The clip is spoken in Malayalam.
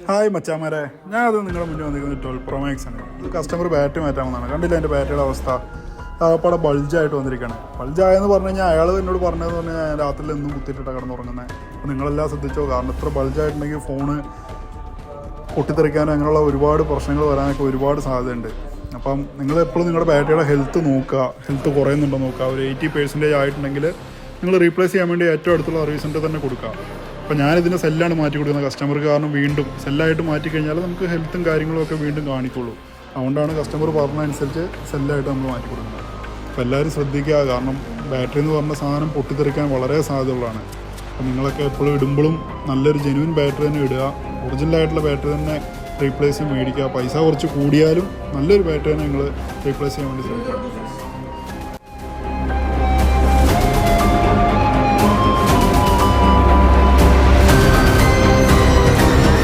ഹായ് മച്ചാമാരെ, ഞാനത് നിങ്ങളുടെ മുന്നിൽ വന്നിരിക്കുന്നത് 12 Pro Max ആണ്. ഇത് കസ്റ്റമർ ബാറ്ററി മാറ്റാൻ വന്നതാണ്. കണ്ടില്ല എൻ്റെ ബാറ്ററിയുടെ അവസ്ഥ? അവിടെ ബൾജായിട്ട് വന്നിരിക്കുകയാണ്. ബൾജായെന്ന് പറഞ്ഞു കഴിഞ്ഞാൽ അയാൾ എന്നോട് പറഞ്ഞതെന്ന് പറഞ്ഞാൽ ഞാൻ രാത്രിയിൽ എന്നും കുത്തിയിട്ടാണ് കിടന്നുറങ്ങുന്നത്. അപ്പോൾ നിങ്ങളെല്ലാം ശ്രദ്ധിച്ചോ, കാരണം ഇത്ര ബൾജായിട്ടുണ്ടെങ്കിൽ ഫോണ് പൊട്ടിത്തെറിക്കാനും അങ്ങനെയുള്ള ഒരുപാട് പ്രശ്നങ്ങൾ വരാനൊക്കെ ഒരുപാട് സാധ്യതയുണ്ട്. അപ്പം നിങ്ങൾ എപ്പോഴും നിങ്ങളുടെ ബാറ്ററിയുടെ ഹെൽത്ത് നോക്കുക, ഹെൽത്ത് കുറയുന്നുണ്ടോ നോക്കുക. ഒരു 80% ആയിട്ടുണ്ടെങ്കിൽ നിങ്ങൾ റീപ്ലേസ് ചെയ്യാൻ വേണ്ടി ഏറ്റവും അടുത്തുള്ള സർവീസ് സെൻ്റർ തന്നെ കൊടുക്കുക. അപ്പോൾ ഞാനിതിൻ്റെ സെല്ലാണ് മാറ്റി കൊടുക്കുന്നത് കസ്റ്റമർക്ക്. കാരണം വീണ്ടും സെല്ലായിട്ട് മാറ്റിക്കഴിഞ്ഞാൽ നമുക്ക് ഹെൽത്തും കാര്യങ്ങളും ഒക്കെ വീണ്ടും കാണിക്കുള്ളൂ. അതുകൊണ്ടാണ് കസ്റ്റമർ പറഞ്ഞതനുസരിച്ച് സെല്ലായിട്ട് നമ്മൾ മാറ്റി കൊടുക്കുന്നത്. അപ്പോൾ എല്ലാവരും ശ്രദ്ധിക്കുക, കാരണം ബാറ്ററി എന്ന് പറഞ്ഞ സാധനം പൊട്ടിത്തെറിക്കാൻ വളരെ സാധ്യതയുള്ളതാണ്. അപ്പോൾ നിങ്ങളൊക്കെ എപ്പോഴും ഇടുമ്പോഴും നല്ലൊരു ജെനുവിൻ ബാറ്ററി തന്നെ ഇടുക. ഒറിജിനലായിട്ടുള്ള ബാറ്ററി തന്നെ റീപ്ലേസ് മേടിക്കുക. പൈസ കുറച്ച് കൂടിയാലും നല്ലൊരു ബാറ്ററി തന്നെ നിങ്ങൾ റീപ്ലേസ് ചെയ്യാൻ വേണ്ടി ശ്രമിക്കുക.